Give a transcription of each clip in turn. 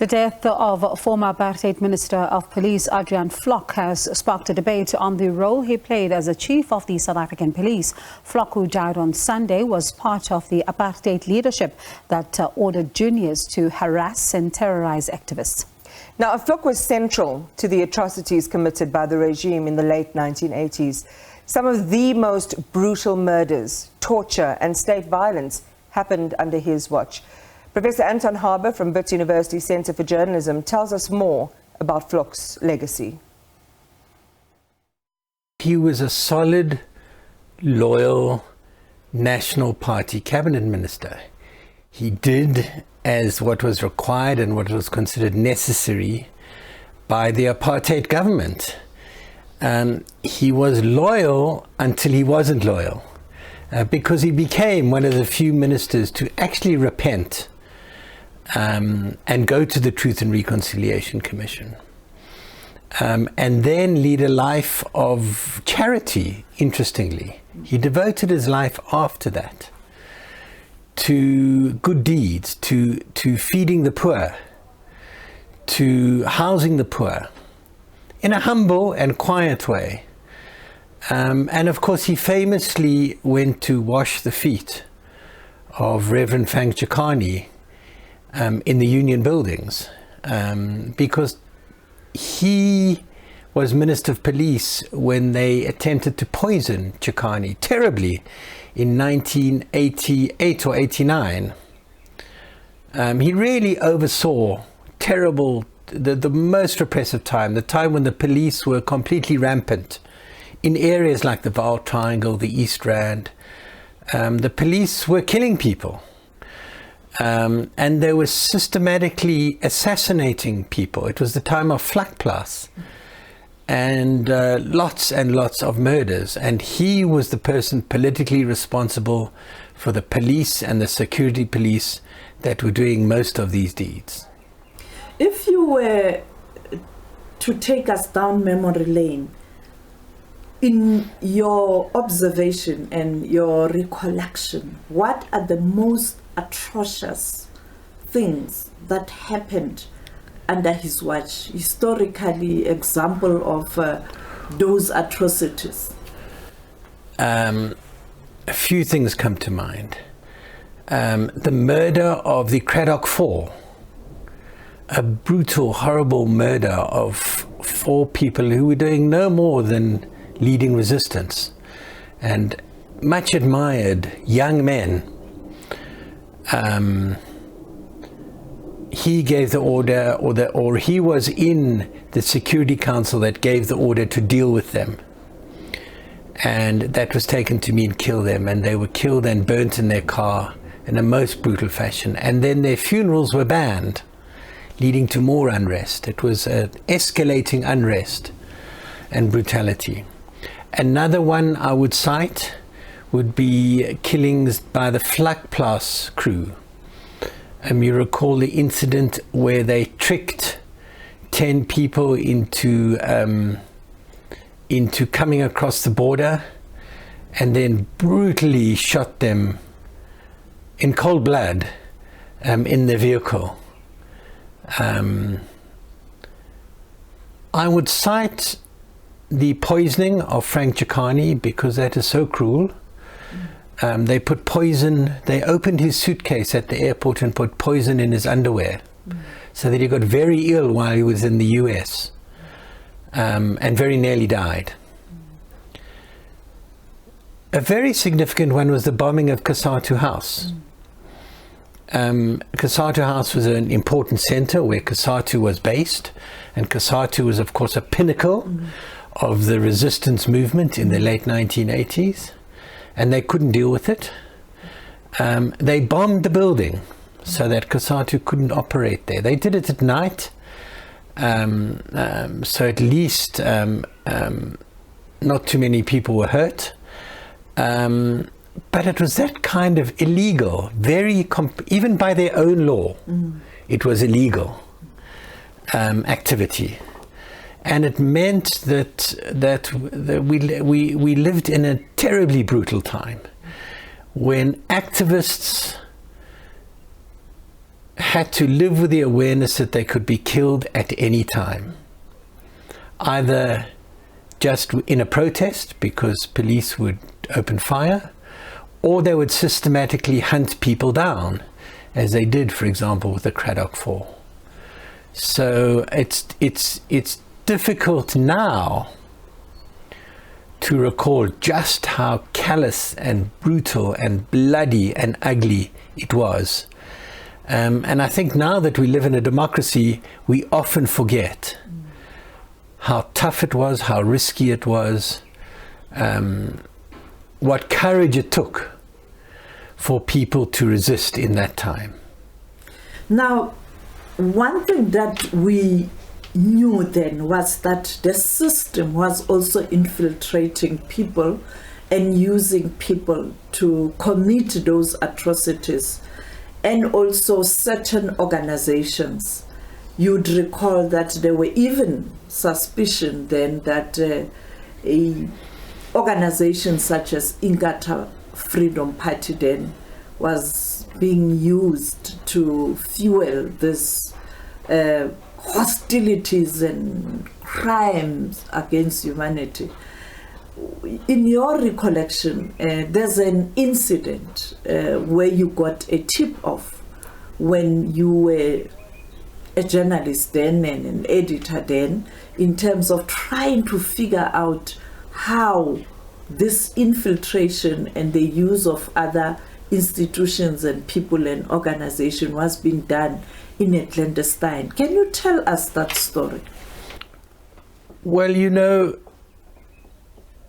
The death of former apartheid Minister of Police Adriaan Vlok has sparked a debate on the role he played as a chief of the South African police. Vlok, who died on Sunday, was part of the apartheid leadership that ordered juniors to harass and terrorize activists. Now, Vlok was central to the atrocities committed by the regime in the late 1980s. Some of the most brutal murders, torture and state violence happened under his watch. Professor Anton Harber from Wits University Centre for Journalism tells us more about Vlok's legacy. He was a solid, loyal National Party cabinet minister. He did as what was required and what was considered necessary by the apartheid government. He was loyal until he wasn't loyal, because he became one of the few ministers to actually repent and go to the Truth and Reconciliation Commission, and then lead a life of charity. Interestingly, he devoted his life after that to good deeds, to feeding the poor, to housing the poor, in a humble and quiet way. And of course, he famously went to wash the feet of Reverend Frank Chikane in the Union buildings, because he was Minister of Police when they attempted to poison Chikane terribly in 1988 or 89. He really oversaw terrible, the most repressive time, the time when the police were completely rampant in areas like the Vaal Triangle, the East Rand. The police were killing people. And they were systematically assassinating people. It was the time of Vlakplaas, and lots of murders. And he was the person politically responsible for the police and the security police that were doing most of these deeds. If you were to take us down memory lane, in your observation and your recollection, what are the most atrocious things that happened under his watch, historically, example of those atrocities? A few things come to mind. The murder of the Cradock Four, a brutal, horrible murder of 4 people who were doing no more than leading resistance, and much admired young men. He gave the order, or he was in the Security Council that gave the order to deal with them, and that was taken to mean kill them, and they were killed and burnt in their car in a most brutal fashion, and then their funerals were banned, leading to more unrest. It was an escalating unrest and brutality. Another one I would cite would be killings by the Vlakplaas crew. You recall the incident where they tricked 10 people into coming across the border and then brutally shot them in cold blood in their vehicle. I would cite the poisoning of Frank Chikane, because that is so cruel. They put poison, they opened his suitcase at the airport and put poison in his underwear, so that he got very ill while he was in the US, and very nearly died. A very significant one was the bombing of Cosatu House. Cosatu House was an important center where Cosatu was based, and Cosatu was of course a pinnacle of the resistance movement in the late 1980s, and they couldn't deal with it. They bombed the building so that Cosatu couldn't operate there. They did it at night, so at least not too many people were hurt. But it was that kind of illegal, even by their own law, it was illegal activity. And it meant that we lived in a terribly brutal time when activists had to live with the awareness that they could be killed at any time, either just in a protest because police would open fire, or they would systematically hunt people down, as they did, for example, with the Craddock Four. So it's difficult now to recall just how callous and brutal and bloody and ugly it was. And I think now that we live in a democracy, we often forget how tough it was, how risky it was, what courage it took for people to resist in that time. Now, one thing that we knew then was that the system was also infiltrating people and using people to commit those atrocities, and also certain organizations. You'd recall that there were even suspicion then that a organization such as Inkatha Freedom Party then was being used to fuel this hostilities and crimes against humanity. In your recollection, there's an incident where you got a tip-off when you were a journalist then and an editor then, in terms of trying to figure out how this infiltration and the use of other institutions and people and organizations was being done in a clandestine. Can you tell us that story? Well,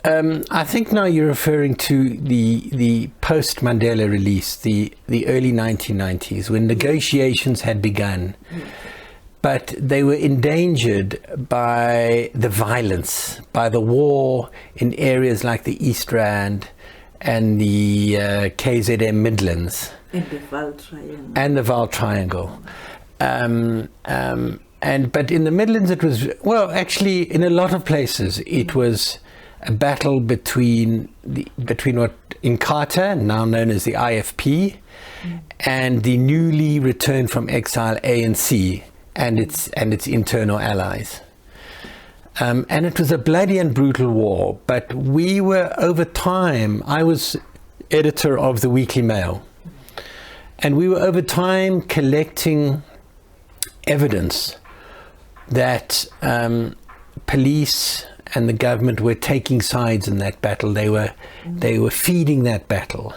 I think now you're referring to the post-Mandela release, the early 1990s, when negotiations had begun, but they were endangered by the violence, by the war in areas like the East Rand and the KZN Midlands. And the Val Triangle. And the Val Triangle. But in the Midlands it was, well, actually in a lot of places it was a battle between what Inkatha, now known as the IFP, and the newly returned from exile ANC and its internal allies. And it was a bloody and brutal war, but we were over time, I was editor of the Weekly Mail, and we were over time collecting evidence that police and the government were taking sides in that battle. They were feeding that battle.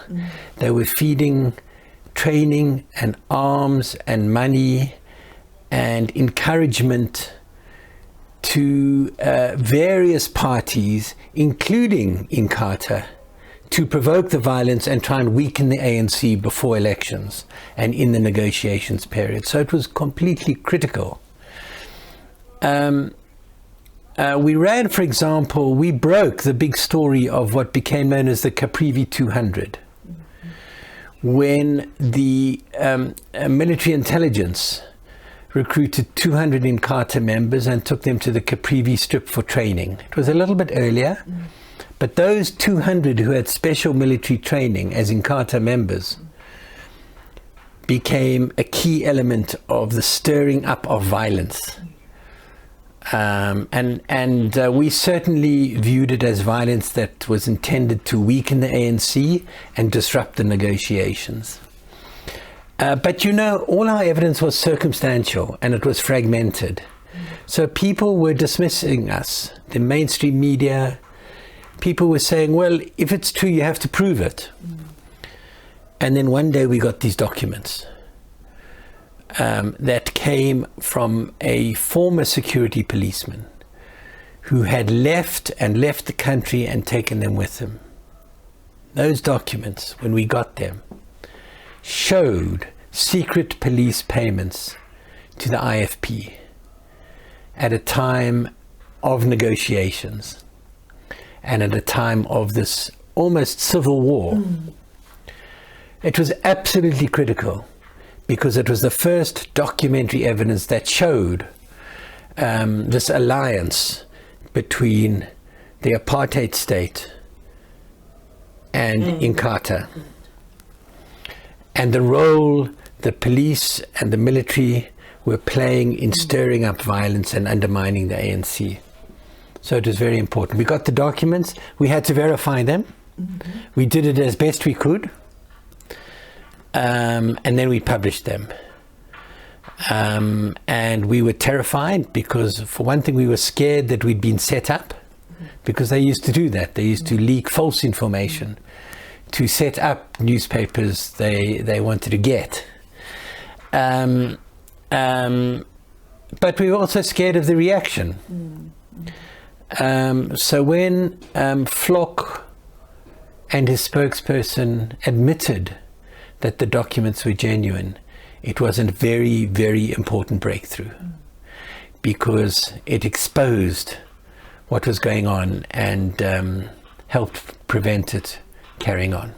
They were feeding training and arms and money and encouragement to various parties, including Inkatha, to provoke the violence and try and weaken the ANC before elections and in the negotiations period. So it was completely critical. We ran, for example, we broke the big story of what became known as the Caprivi 200, when the military intelligence recruited 200 Inkatha members and took them to the Caprivi Strip for training. It was a little bit earlier, but those 200 who had special military training as Inkatha members became a key element of the stirring up of violence. We certainly viewed it as violence that was intended to weaken the ANC and disrupt the negotiations. But all our evidence was circumstantial and it was fragmented. So people were dismissing us. The mainstream media, people were saying, well, if it's true, you have to prove it. And then one day we got these documents that came from a former security policeman who had left the country and taken them with him. Those documents, when we got them, showed secret police payments to the IFP at a time of negotiations and at a time of this almost civil war. It was absolutely critical because it was the first documentary evidence that showed this alliance between the apartheid state and Inkatha, and the role the police and the military were playing in stirring up violence and undermining the ANC. So it was very important. We got the documents, we had to verify them. We did it as best we could, and then we published them. And we were terrified because, for one thing, we were scared that we'd been set up, because they used to do that. They used to leak false information to set up newspapers they wanted to get. But we were also scared of the reaction. So when Vlok and his spokesperson admitted that the documents were genuine, it was a very, very important breakthrough, because it exposed what was going on and helped prevent it carrying on.